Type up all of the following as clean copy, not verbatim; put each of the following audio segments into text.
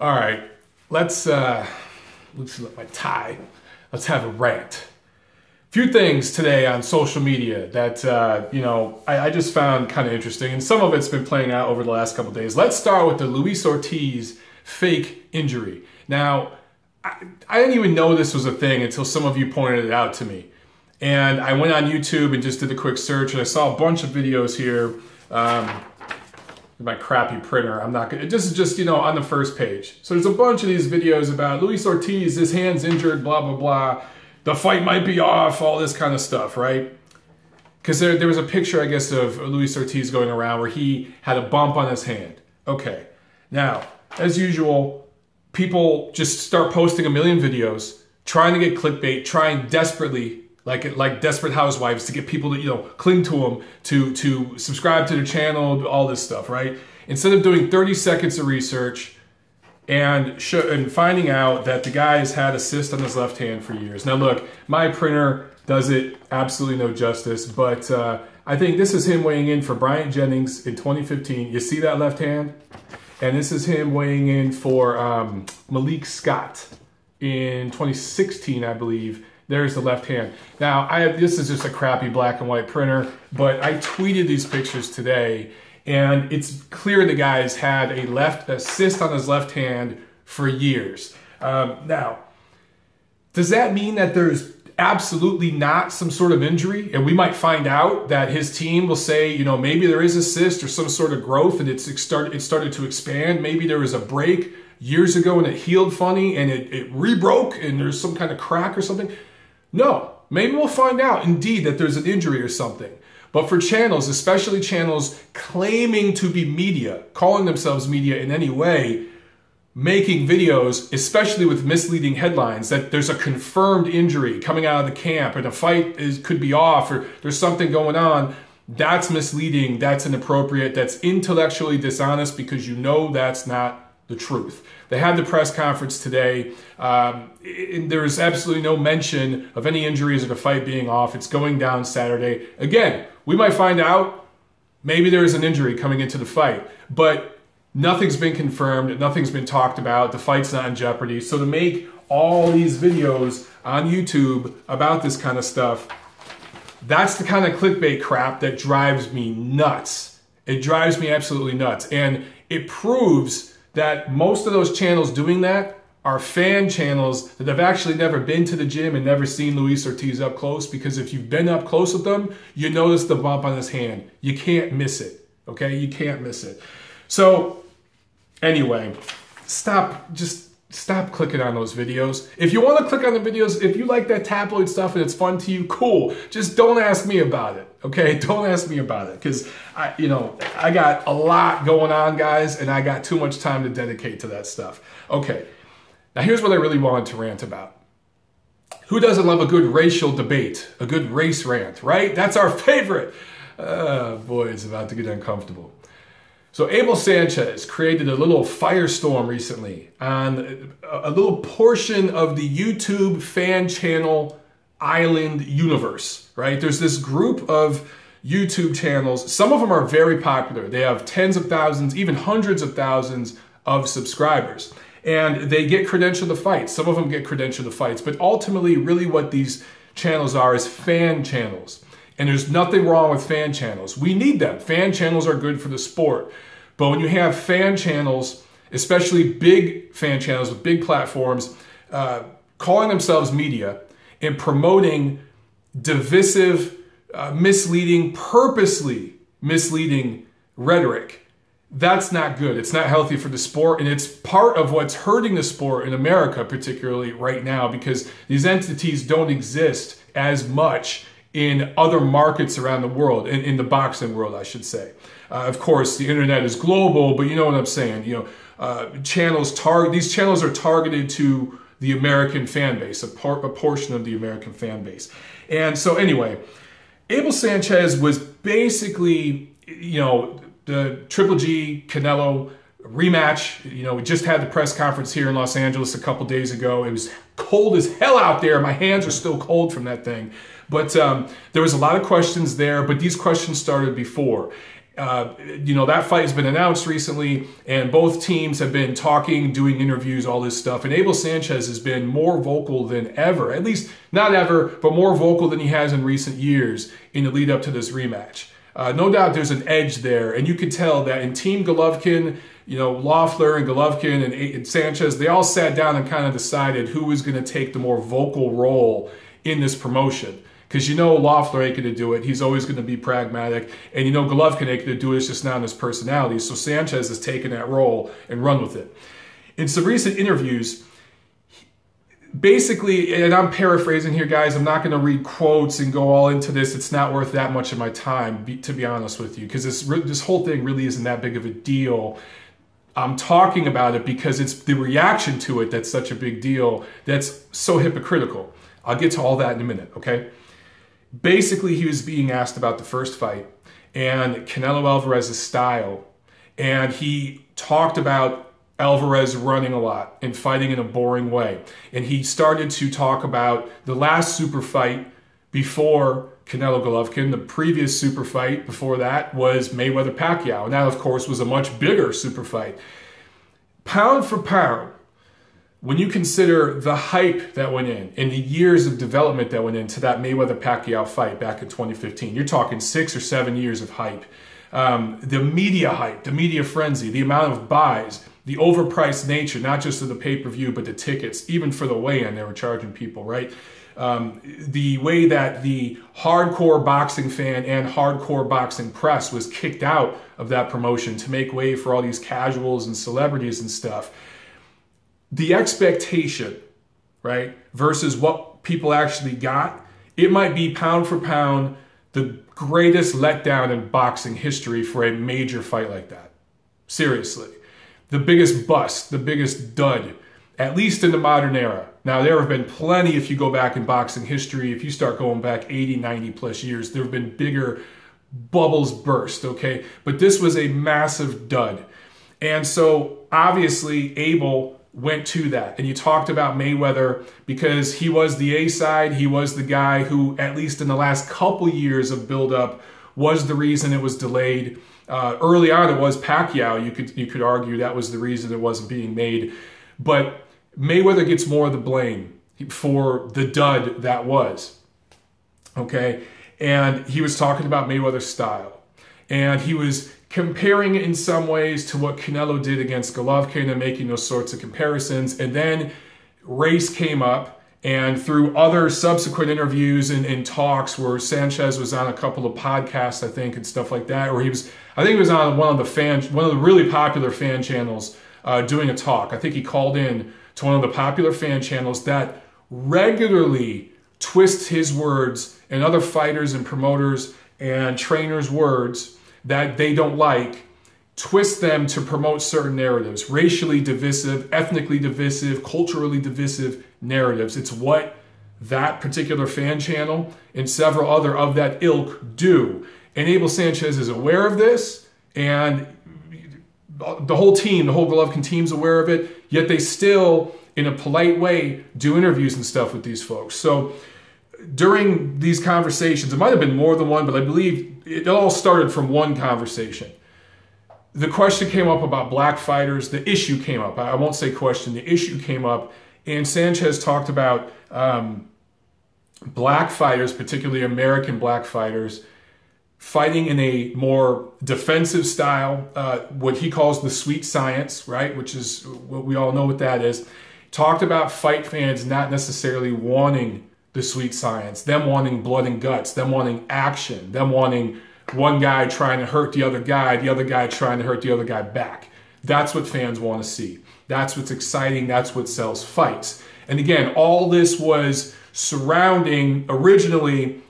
All right, let's loosen up my tie. Let's have a rant. Few things today on social media that, I just found kind of interesting, and some of it's been playing out over the last couple of days. Let's start with the Luis Ortiz fake injury. Now, I didn't even know this was a thing until some of you pointed it out to me. And I went on YouTube and just did a quick search, and I saw a bunch of videos here. My crappy printer, I'm not gonna, this is just, on the first page. So there's a bunch of these videos about Luis Ortiz, his hand's injured, blah, blah, blah. The fight might be off, all this kind of stuff, right? Because there was a picture, I guess, of Luis Ortiz going around where he had a bump on his hand. Okay, now, as usual, people just start posting a million videos, trying to get clickbait, trying desperately, like desperate housewives, to get people to, cling to them, to subscribe to their channel, all this stuff, right? Instead of doing 30 seconds of research and finding out that the guy has had a cyst on his left hand for years. Now look, my printer does it absolutely no justice, but I think this is him weighing in for Bryant Jennings in 2015. You see that left hand? And this is him weighing in for Malik Scott in 2016, I believe. There's the left hand. Now, this is just a crappy black and white printer, but I tweeted these pictures today, and it's clear the guy's had a cyst on his left hand for years. Now, does that mean that there's absolutely not some sort of injury? And we might find out that his team will say, maybe there is a cyst or some sort of growth, and it started to expand. Maybe there was a break years ago and it healed funny, and it re-broke, and there's some kind of crack or something. No, maybe we'll find out indeed that there's an injury or something. But for channels, especially channels claiming to be media, calling themselves media in any way, making videos, especially with misleading headlines, that there's a confirmed injury coming out of the camp and a fight could be off or there's something going on, that's misleading, that's inappropriate, that's intellectually dishonest, because that's not the truth. They had the press conference today. There's absolutely no mention of any injuries or the fight being off. It's going down Saturday. Again, we might find out maybe there is an injury coming into the fight, but nothing's been confirmed. Nothing's been talked about. The fight's not in jeopardy. So to make all these videos on YouTube about this kind of stuff, that's the kind of clickbait crap that drives me nuts. It drives me absolutely nuts. And it proves that most of those channels doing that are fan channels that have actually never been to the gym and never seen Luis Ortiz up close, because if you've been up close with them, you notice the bump on his hand. You can't miss it, okay? You can't miss it. So anyway, just stop clicking on those videos. If you want to click on the videos, if you like that tabloid stuff and it's fun to you, cool. Just don't ask me about it, okay? Don't ask me about it, because I got a lot going on, guys, and I got too much time to dedicate to that stuff. Okay, now here's what I really wanted to rant about. Who doesn't love a good racial debate, a good race rant, right? That's our favorite. Boy, it's about to get uncomfortable. So Abel Sanchez created a little firestorm recently on a little portion of the YouTube fan channel island universe, right? There's this group of YouTube channels. Some of them are very popular. They have tens of thousands, even hundreds of thousands of subscribers. And they get credentialed to fights. Some of them get credentialed to fights. But ultimately, really what these channels are is fan channels. And there's nothing wrong with fan channels. We need them. Fan channels are good for the sport. But when you have fan channels, especially big fan channels with big platforms, calling themselves media and promoting divisive, misleading, purposely misleading rhetoric, that's not good. It's not healthy for the sport, and it's part of what's hurting the sport in America, particularly right now, because these entities don't exist as much in other markets around the world, in the boxing world, I should say. Of course, the internet is global, but you know what I'm saying. These channels are targeted to the American fan base, a portion of the American fan base. And so anyway, Abel Sanchez was basically, the Triple G Canelo rematch. We just had the press conference here in Los Angeles a couple days ago. It was cold as hell out there. My hands are still cold from that thing. But there was a lot of questions there, but these questions started before. You know, that fight has been announced recently, and both teams have been talking, doing interviews, all this stuff. And Abel Sanchez has been more vocal than ever, at least not ever, but more vocal than he has in recent years in the lead up to this rematch. No doubt there's an edge there, and you could tell that in Team Golovkin, you know, Loeffler and Golovkin and Sanchez, they all sat down and kind of decided who was going to take the more vocal role in this promotion. Because you know Loeffler ain't going to do it. He's always going to be pragmatic. And you know Golovkin ain't going to do it. It's just not in his personality. So Sanchez has taken that role and run with it. In some recent interviews, basically, and I'm paraphrasing here, guys. I'm not going to read quotes and go all into this. It's not worth that much of my time, to be honest with you. Because this whole thing really isn't that big of a deal. I'm talking about it because it's the reaction to it that's such a big deal, that's so hypocritical. I'll get to all that in a minute, okay? Basically, he was being asked about the first fight and Canelo Alvarez's style. And he talked about Alvarez running a lot and fighting in a boring way. And he started to talk about the last super fight before Canelo Golovkin. The previous super fight before that was Mayweather Pacquiao. And that, of course, was a much bigger super fight. Pound for pound, when you consider the hype that went in and the years of development that went into that Mayweather-Pacquiao fight back in 2015, you're talking 6 or 7 years of hype. The media hype, the media frenzy, the amount of buys, the overpriced nature, not just of the pay-per-view, but the tickets, even for the weigh-in, they were charging people, right? The way that the hardcore boxing fan and hardcore boxing press was kicked out of that promotion to make way for all these casuals and celebrities and stuff. The expectation, right, versus what people actually got, it might be pound for pound the greatest letdown in boxing history for a major fight like that. Seriously. The biggest bust, the biggest dud, at least in the modern era. Now, there have been plenty, if you go back in boxing history, if you start going back 80, 90 plus years, there have been bigger bubbles burst, okay? But this was a massive dud. And so, obviously, Abel went to that. And you talked about Mayweather because he was the A-side. He was the guy who, at least in the last couple years of build-up, was the reason it was delayed. Early on, it was Pacquiao. You could argue that was the reason it wasn't being made. But Mayweather gets more of the blame for the dud that was. Okay? And he was talking about Mayweather's style. And he was comparing it in some ways to what Canelo did against Golovkin and making those sorts of comparisons. And then race came up, and through other subsequent interviews and talks where Sanchez was on a couple of podcasts, I think, and stuff like that, or I think he was on one of the really popular fan channels doing a talk. I think he called in to one of the popular fan channels that regularly twists his words and other fighters and promoters and trainers' words that they don't like, twist them to promote certain narratives, racially divisive, ethnically divisive, culturally divisive narratives. It's what that particular fan channel and several other of that ilk do. And Abel Sanchez is aware of this, and the whole team, the whole Golovkin team's aware of it, yet they still, in a polite way, do interviews and stuff with these folks. So during these conversations, it might have been more than one, but I believe it all started from one conversation. The question came up about black fighters. The issue came up. I won't say question. The issue came up, and Sanchez talked about black fighters, particularly American black fighters, fighting in a more defensive style, what he calls the sweet science, right? Which is what we all know what that is. Talked about fight fans not necessarily wanting the sweet science, them wanting blood and guts, them wanting action, them wanting one guy trying to hurt the other guy trying to hurt the other guy back. That's what fans want to see. That's what's exciting. That's what sells fights. And again, all this was surrounding originally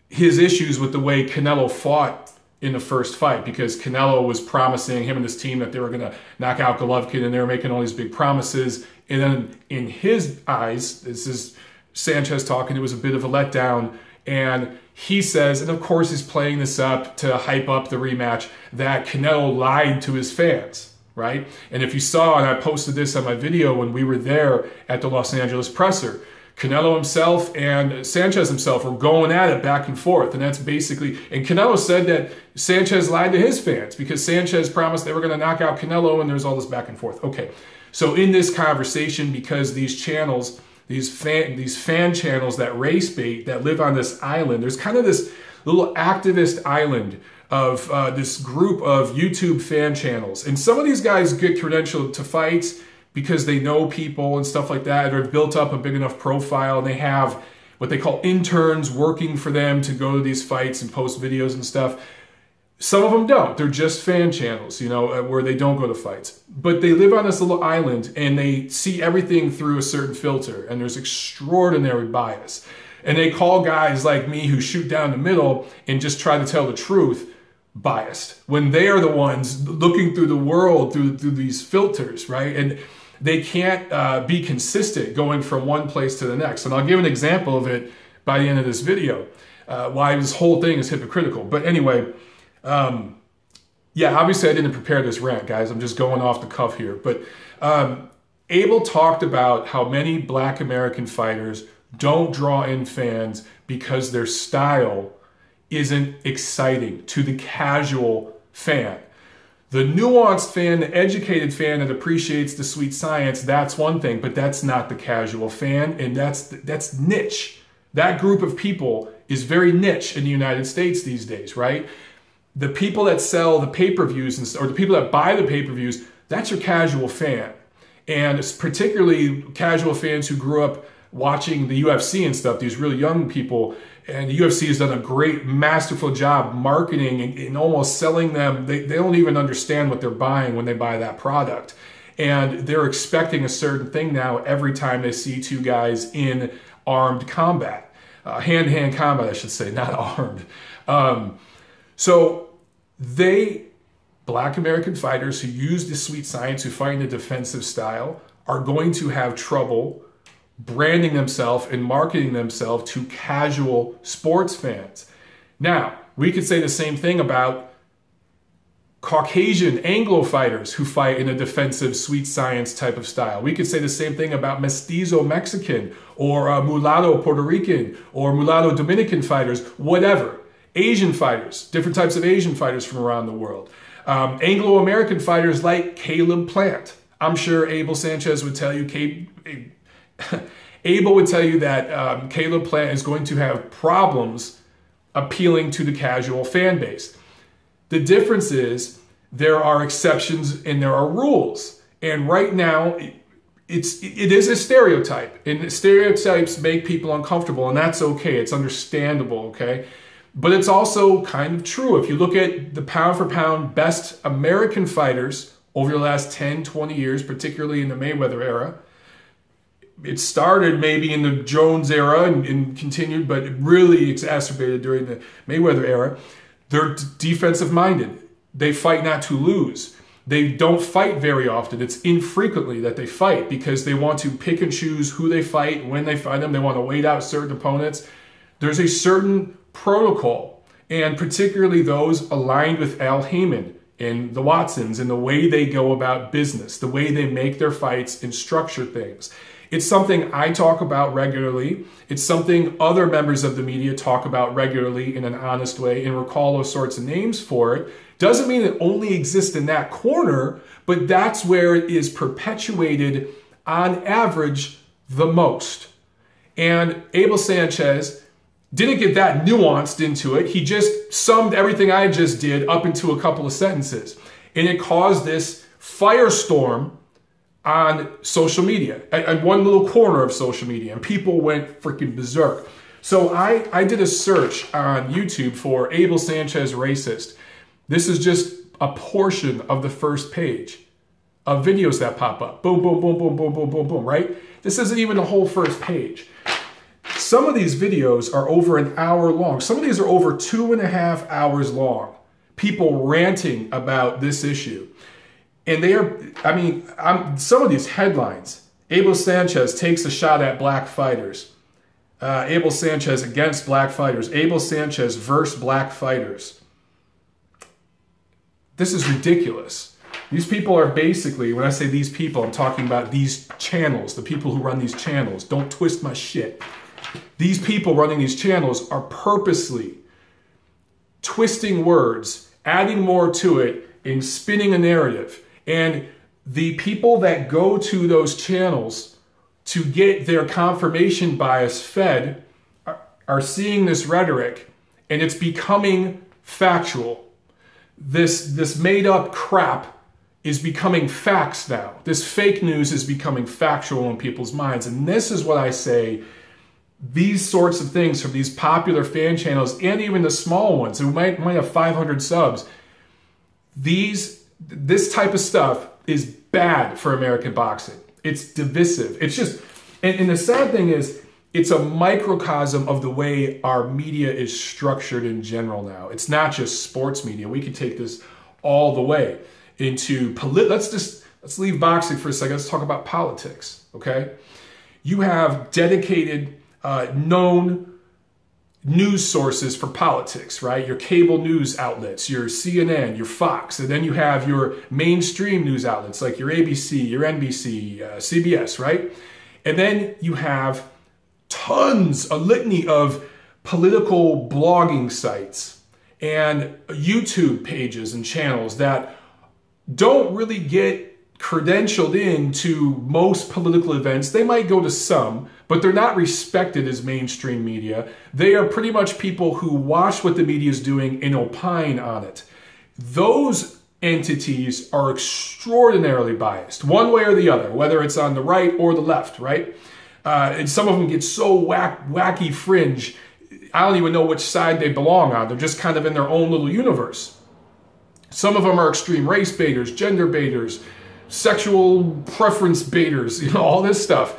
his issues with the way Canelo fought in the first fight, because Canelo was promising him and his team that they were going to knock out Golovkin, and they were making all these big promises. And then in his eyes, this is Sanchez talking, it was a bit of a letdown. And he says, and of course he's playing this up to hype up the rematch, that Canelo lied to his fans, right? And if you saw, and I posted this on my video when we were there at the Los Angeles presser, Canelo himself and Sanchez himself were going at it back and forth. And that's basically, and Canelo said that Sanchez lied to his fans because Sanchez promised they were going to knock out Canelo, and there's all this back and forth. Okay, so in this conversation, because these channels, these fan channels that race bait, that live on this island, there's kind of this little activist island of this group of YouTube fan channels. And some of these guys get credentialed to fights because they know people and stuff like that, or have built up a big enough profile, and they have what they call interns working for them to go to these fights and post videos and stuff. Some of them don't. They're just fan channels, you know, where they don't go to fights. But they live on this little island, and they see everything through a certain filter, and there's extraordinary bias. And they call guys like me who shoot down the middle and just try to tell the truth biased, when they are the ones looking through the world through these filters, right? And they can't be consistent going from one place to the next. And I'll give an example of it by the end of this video, why this whole thing is hypocritical. But anyway, yeah, obviously I didn't prepare this rant, guys. I'm just going off the cuff here. But Abel talked about how many Black American fighters don't draw in fans because their style isn't exciting to the casual fan. The nuanced fan, the educated fan that appreciates the sweet science, that's one thing, but that's not the casual fan, and that's niche. That group of people is very niche in the United States these days, right? The people that sell the pay-per-views, or the people that buy the pay-per-views, that's your casual fan. And it's particularly casual fans who grew up watching the UFC and stuff, these really young people. And the UFC has done a great, masterful job marketing and almost selling them. They don't even understand what they're buying when they buy that product. And they're expecting a certain thing now every time they see two guys in armed combat. Hand-to-hand combat, I should say, not armed. So Black American fighters who use the sweet science, who fight in a defensive style, are going to have trouble branding themselves and marketing themselves to casual sports fans. Now, we could say the same thing about Caucasian Anglo fighters who fight in a defensive sweet science type of style. We could say the same thing about Mestizo Mexican or Mulatto Puerto Rican or Mulatto Dominican fighters, whatever. Asian fighters, different types of Asian fighters from around the world. Anglo-American fighters like Caleb Plant. I'm sure Abel Sanchez would tell you, Abel would tell you that Caleb Plant is going to have problems appealing to the casual fan base. The difference is there are exceptions and there are rules. And right now, it is a stereotype. And stereotypes make people uncomfortable, and that's okay. It's understandable, okay? But it's also kind of true. If you look at the pound-for-pound best American fighters over the last 10, 20 years, particularly in the Mayweather era, it started maybe in the Jones era and continued, but it really exacerbated during the Mayweather era. They're defensive-minded. They fight not to lose. They don't fight very often. It's infrequently that they fight because they want to pick and choose who they fight, when they fight them. They want to wait out certain opponents. There's a certain protocol, and particularly those aligned with Al Heyman and the Watsons and the way they go about business, the way they make their fights and structure things. It's something I talk about regularly. It's something other members of the media talk about regularly in an honest way and recall those sorts of names for it. Doesn't mean it only exists in that corner, but that's where it is perpetuated on average the most. And Abel Sanchez didn't get that nuanced into it. He just summed everything I just did up into a couple of sentences. And it caused this firestorm on social media, at one little corner of social media, and people went freaking berserk. So I did a search on YouTube for Abel Sanchez racist. This is just a portion of the first page of videos that pop up. Boom, boom, boom, boom, boom, boom, boom, boom, right? This isn't even the whole first page. Some of these videos are over an hour long. Some of these are over 2.5 hours long. People ranting about this issue. And they are, I mean, some of these headlines. Abel Sanchez takes a shot at black fighters. Abel Sanchez against black fighters. Abel Sanchez versus black fighters. This is ridiculous. These people are basically, when I say these people, I'm talking about these channels, the people who run these channels. Don't twist my shit. These people running these channels are purposely twisting words, adding more to it, and spinning a narrative. And the people that go to those channels to get their confirmation bias fed are seeing this rhetoric, and it's becoming factual. This made up crap is becoming facts now. This fake news is becoming factual in people's minds. And this is what I say, these sorts of things from these popular fan channels, and even the small ones who might have 500 subs, this type of stuff is bad for American boxing. It's divisive. It's just, and the sad thing is, it's a microcosm of the way our media is structured in general now. It's not just sports media. We can take this all the way into let's leave boxing for a second. Let's talk about politics, okay? You have dedicated, known news sources for politics, right? Your cable news outlets, your CNN, your Fox, and then you have your mainstream news outlets like your ABC, your NBC, CBS, right? And then you have a litany of political blogging sites and YouTube pages and channels that don't really get credentialed into most political events. They might go to some, but they're not respected as mainstream media. They are pretty much people who watch what the media is doing and opine on it. Those entities are extraordinarily biased, one way or the other, whether it's on the right or the left, right? And some of them get so wacky fringe, I don't even know which side they belong on. They're just kind of in their own little universe. Some of them are extreme race baiters, gender baiters, sexual preference baiters, you know, all this stuff.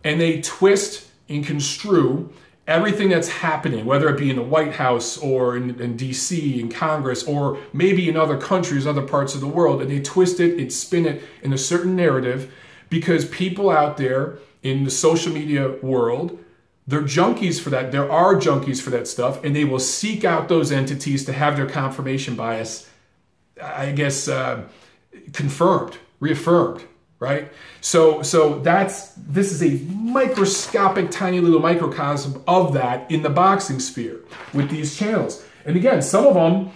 And they twist and construe everything that's happening, whether it be in the White House or in DC, in Congress, or maybe in other countries, other parts of the world, and they twist it and spin it in a certain narrative because people out there in the social media world, they're junkies for that. There are junkies for that stuff, and they will seek out those entities to have their confirmation bias, I guess, confirmed, reaffirmed, right? So this is a microscopic, tiny little microcosm of that in the boxing sphere with these channels. And again, some of them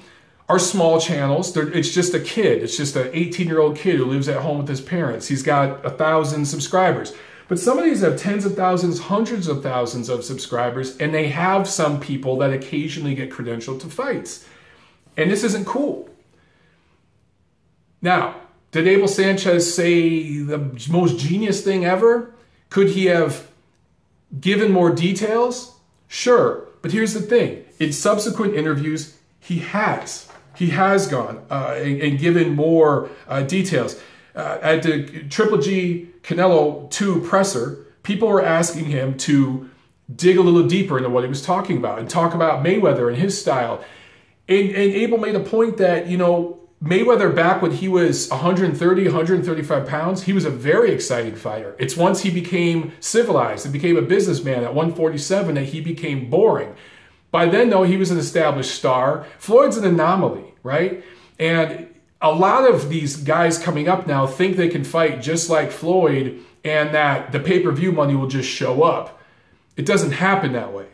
are small channels. It's just a kid. It's just an 18-year-old kid who lives at home with his parents. He's got 1,000 subscribers. But some of these have tens of thousands, hundreds of thousands of subscribers, and they have some people that occasionally get credentialed to fights. And this isn't cool. Now, did Abel Sanchez say the most genius thing ever? Could he have given more details? Sure. But here's the thing. In subsequent interviews, he has gone and given more details. At the Triple G Canelo 2 presser, people were asking him to dig a little deeper into what he was talking about and talk about Mayweather and his style. And Abel made a point that, you know, Mayweather back when he was 130, 135 pounds, he was a very exciting fighter. It's once he became civilized and became a businessman at 147 that he became boring. By then, though, he was an established star. Floyd's an anomaly, right? And a lot of these guys coming up now think they can fight just like Floyd and that the pay-per-view money will just show up. It doesn't happen that way.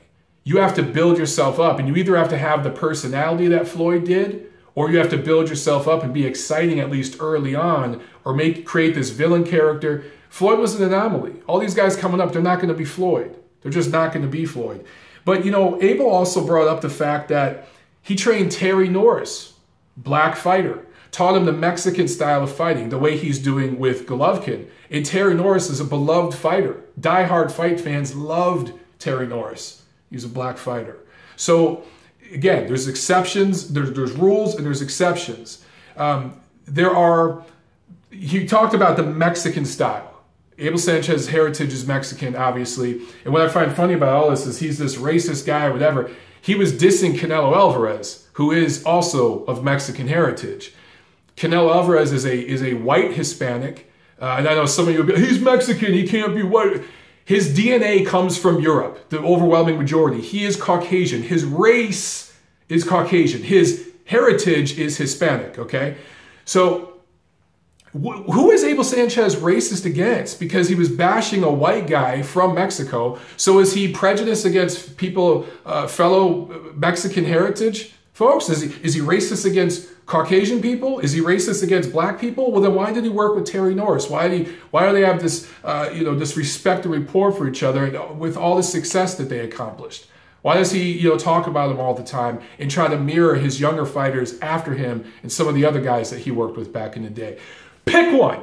You have to build yourself up, and you either have to have the personality that Floyd did, or you have to build yourself up and be exciting at least early on, or create this villain character. Floyd was an anomaly. All these guys coming up, they're not going to be Floyd. They're just not going to be Floyd. But, you know, Abel also brought up the fact that he trained Terry Norris, black fighter, taught him the Mexican style of fighting, the way he's doing with Golovkin. And Terry Norris is a beloved fighter. Die-hard fight fans loved Terry Norris. He's a black fighter. So, again, there's exceptions, there's rules, and there's exceptions. He talked about the Mexican style. Abel Sanchez's heritage is Mexican, obviously. And what I find funny about all this is he's this racist guy or whatever. He was dissing Canelo Álvarez, who is also of Mexican heritage. Canelo Álvarez is a white Hispanic. And I know some of you will be, he's Mexican, he can't be white. His DNA comes from Europe, the overwhelming majority. He is Caucasian. His race is Caucasian. His heritage is Hispanic, okay? So Who is Abel Sanchez racist against? Because he was bashing a white guy from Mexico. So is he prejudiced against people, fellow Mexican heritage folks? Is he racist against Caucasian people? Is he racist against black people? Well, then why did he work with Terry Norris? Why do they have this, this respect and rapport for each other with all the success that they accomplished? Why does he, talk about them all the time and try to mirror his younger fighters after him and some of the other guys that he worked with back in the day? Pick one.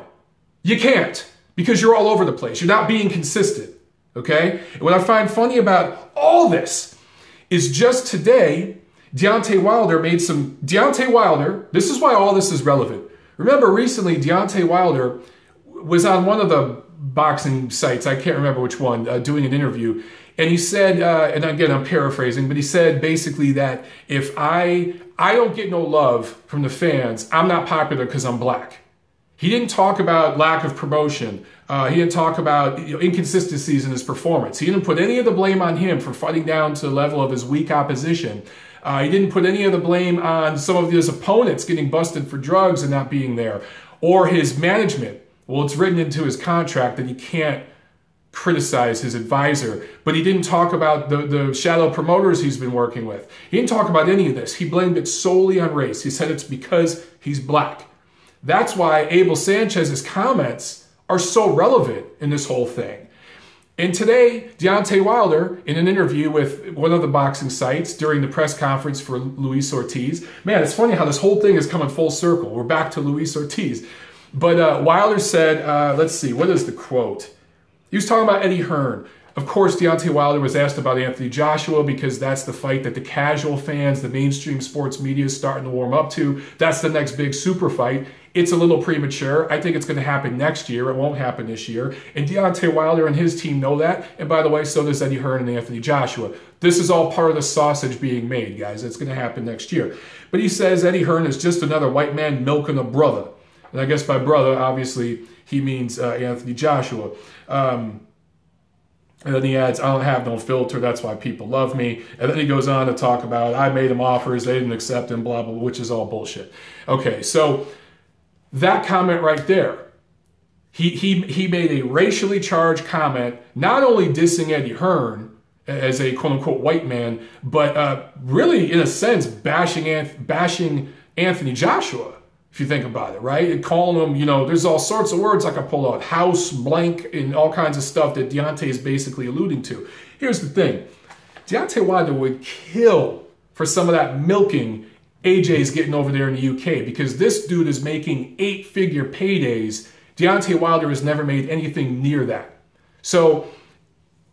You can't, because you're all over the place. You're not being consistent, okay? And what I find funny about all this is just today, Deontay Wilder, this is why all this is relevant. Remember recently, Deontay Wilder was on one of the boxing sites, I can't remember which one, doing an interview. And he said, and again, I'm paraphrasing, but he said basically that if I don't get no love from the fans, I'm not popular because I'm black. He didn't talk about lack of promotion. He didn't talk about inconsistencies in his performance. He didn't put any of the blame on him for fighting down to the level of his weak opposition. He didn't put any of the blame on some of his opponents getting busted for drugs and not being there, or his management. Well, it's written into his contract that he can't criticize his advisor, but he didn't talk about the shadow promoters he's been working with. He didn't talk about any of this. He blamed it solely on race. He said it's because he's black. That's why Abel Sanchez's comments are so relevant in this whole thing. And today, Deontay Wilder, in an interview with one of the boxing sites during the press conference for Luis Ortiz, man, it's funny how this whole thing is coming full circle. We're back to Luis Ortiz. But Wilder said, let's see, what is the quote? He was talking about Eddie Hearn. Of course, Deontay Wilder was asked about Anthony Joshua because that's the fight that the casual fans, the mainstream sports media is starting to warm up to. That's the next big super fight. It's a little premature. I think it's going to happen next year. It won't happen this year. And Deontay Wilder and his team know that. And by the way, so does Eddie Hearn and Anthony Joshua. This is all part of the sausage being made, guys. It's going to happen next year. But he says Eddie Hearn is just another white man milking a brother. And I guess by brother, obviously, he means Anthony Joshua. And then he adds, I don't have no filter, that's why people love me. And then he goes on to talk about, I made him offers, they didn't accept him, blah, blah, blah, which is all bullshit. Okay, so that comment right there, he made a racially charged comment, not only dissing Eddie Hearn as a quote-unquote white man, but really, in a sense, bashing Anthony Joshua. If you think about it, right? And calling him, there's all sorts of words I could pull out. House, blank, and all kinds of stuff that Deontay is basically alluding to. Here's the thing. Deontay Wilder would kill for some of that milking AJ's getting over there in the UK, because this dude is making 8-figure paydays. Deontay Wilder has never made anything near that. So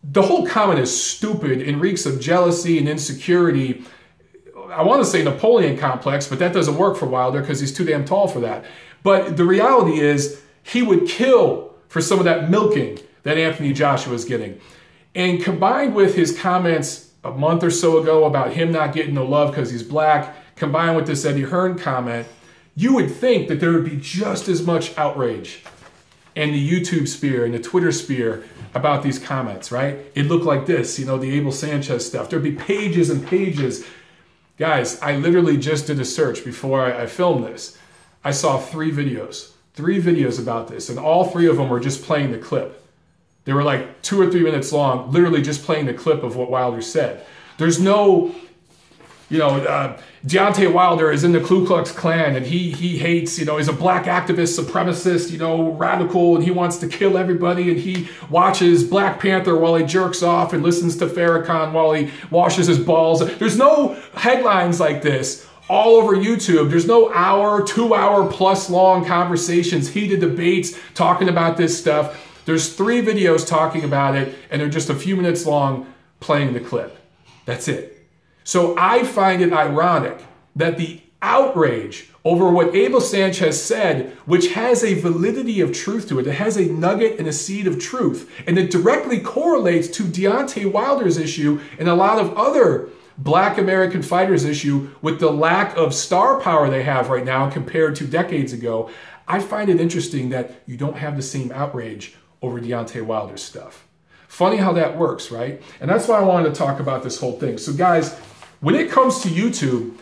the whole comment is stupid and reeks of jealousy and insecurity. I want to say Napoleon complex, but that doesn't work for Wilder because he's too damn tall for that. But the reality is he would kill for some of that milking that Anthony Joshua is getting. And combined with his comments a month or so ago about him not getting no love because he's black, combined with this Eddie Hearn comment, you would think that there would be just as much outrage in the YouTube sphere and the Twitter sphere about these comments, right? It looked like this, the Abel Sanchez stuff. There'd be pages and pages. Guys, I literally just did a search before I filmed this. I saw 3 videos about this, and all 3 of them were just playing the clip. They were like 2 or 3 minutes long, literally just playing the clip of what Wilder said. There's no, Deontay Wilder is in the Ku Klux Klan, and he hates, he's a black activist, supremacist, radical, and he wants to kill everybody, and he watches Black Panther while he jerks off and listens to Farrakhan while he washes his balls. There's no headlines like this all over YouTube. There's no 2-hour plus long conversations, heated debates talking about this stuff. There's 3 videos talking about it, and they're just a few minutes long playing the clip. That's it. So I find it ironic that the outrage over what Abel Sanchez said, which has a validity of truth to it, it has a nugget and a seed of truth, and it directly correlates to Deontay Wilder's issue and a lot of other black American fighters' issue with the lack of star power they have right now compared to decades ago. I find it interesting that you don't have the same outrage over Deontay Wilder's stuff. Funny how that works, right? And that's why I wanted to talk about this whole thing. So guys, when it comes to YouTube,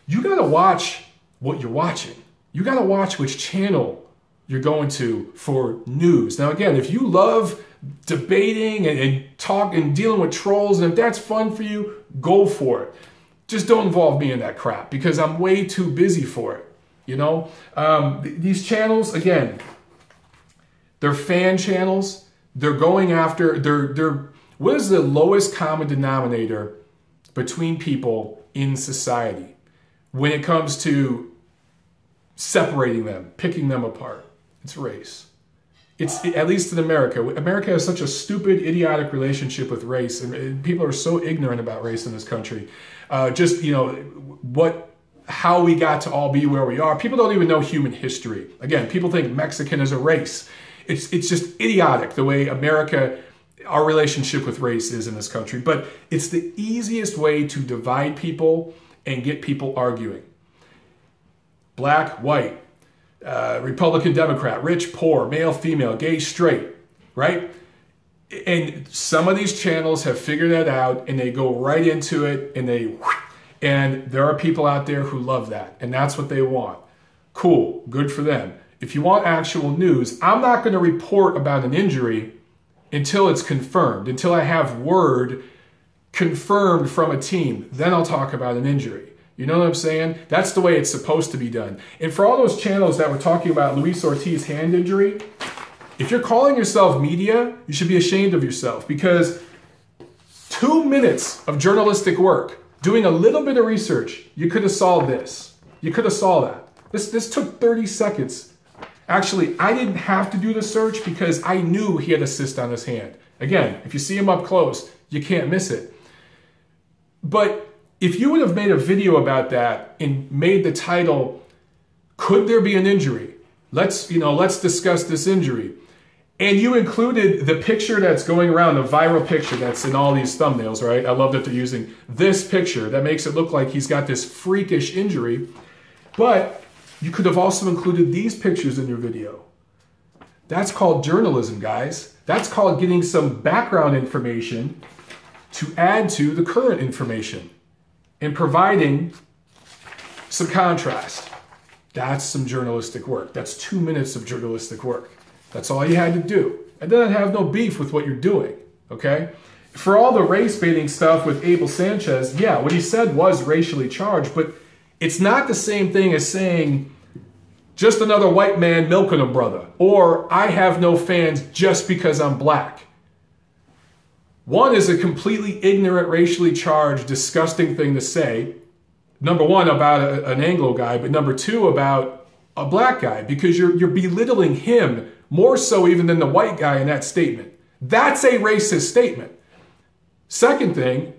you got to watch what you're watching. You got to watch which channel you're going to for news. Now, again, if you love debating and talk and dealing with trolls, and if that's fun for you, go for it. Just don't involve me in that crap because I'm way too busy for it. You know, these channels, again, they're fan channels. They're going after, what is the lowest common denominator between people in society when it comes to separating them, picking them apart? It's race. It's, at least in America. America has such a stupid, idiotic relationship with race, and people are so ignorant about race in this country. Just, you know, how we got to all be where we are. People don't even know human history. Again, people think Mexican is a race. It's just idiotic the way America, our relationship with race is in this country. But it's the easiest way to divide people and get people arguing. Black, white, Republican, Democrat, rich, poor, male, female, gay, straight, right? And some of these channels have figured that out and they go right into it and there are people out there who love that and that's what they want. Cool, good for them. If you want actual news, I'm not going to report about an injury until it's confirmed, until I have word confirmed from a team. Then I'll talk about an injury. You know what I'm saying? That's the way it's supposed to be done. And for all those channels that were talking about Luis Ortiz hand injury, if you're calling yourself media, you should be ashamed of yourself because 2 minutes of journalistic work, doing a little bit of research, you could have solved this. You could have solved that. This took 30 seconds. Actually, I didn't have to do the search because I knew he had a cyst on his hand. Again, if you see him up close, you can't miss it. But if you would have made a video about that and made the title, "Could there be an injury? Let's discuss this injury." And you included the picture that's going around, the viral picture that's in all these thumbnails, right? I love that they're using this picture that makes it look like he's got this freakish injury. But you could have also included these pictures in your video. That's called journalism, guys. That's called getting some background information to add to the current information and providing some contrast. That's some journalistic work. That's 2 minutes of journalistic work. That's all you had to do. And then I'd have no beef with what you're doing, okay? For all the race baiting stuff with Abel Sanchez, yeah, what he said was racially charged, but it's not the same thing as saying, just another white man milking a brother, or I have no fans just because I'm black. One is a completely ignorant, racially charged, disgusting thing to say. Number one, about an Anglo guy, but number two, about a black guy, because you're belittling him more so even than the white guy in that statement. That's a racist statement. Second thing,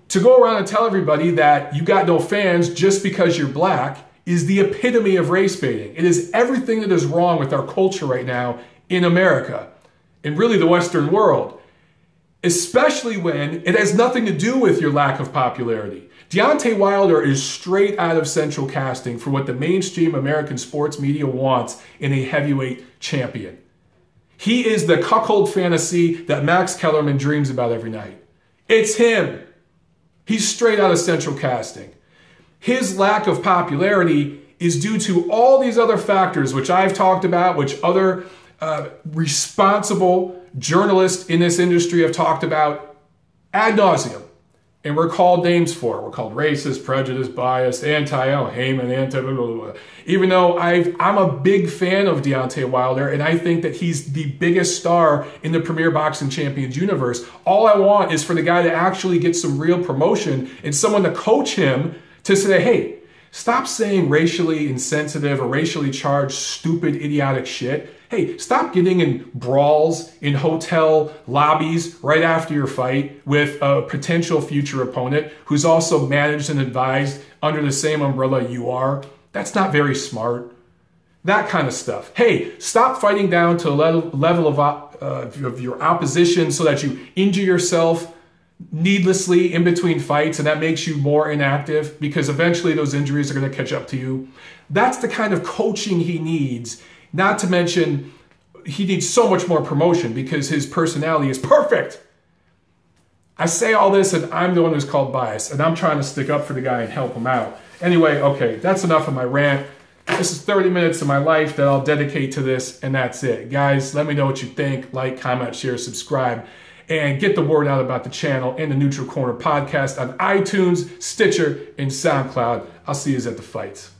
to go around and tell everybody that you got no fans just because you're black is the epitome of race baiting. It is everything that is wrong with our culture right now in America and really the Western world, especially when it has nothing to do with your lack of popularity. Deontay Wilder is straight out of central casting for what the mainstream American sports media wants in a heavyweight champion. He is the cuckold fantasy that Max Kellerman dreams about every night. It's him. He's straight out of central casting. His lack of popularity is due to all these other factors, which I've talked about, which other responsible journalists in this industry have talked about ad nauseum. And we're called names for it. We're called racist, prejudiced, biased, anti-Heyman, anti-blah, blah, blah. Even though I'm a big fan of Deontay Wilder, and I think that he's the biggest star in the Premier Boxing Champions universe, all I want is for the guy to actually get some real promotion and someone to coach him to say, hey, stop saying racially insensitive or racially charged, stupid, idiotic shit. Hey, stop getting in brawls in hotel lobbies right after your fight with a potential future opponent who's also managed and advised under the same umbrella you are. That's not very smart. That kind of stuff. Hey, stop fighting down to a level of your opposition so that you injure yourself needlessly in between fights and that makes you more inactive because eventually those injuries are going to catch up to you. That's the kind of coaching he needs. Not to mention, he needs so much more promotion because his personality is perfect. I say all this and I'm the one who's called biased and I'm trying to stick up for the guy and help him out. Anyway, okay, that's enough of my rant. This is 30 minutes of my life that I'll dedicate to this, and that's it. Guys, let me know what you think. Like, comment, share, subscribe, and get the word out about the channel and the Neutral Corner podcast on iTunes, Stitcher, and SoundCloud. I'll see you at the fights.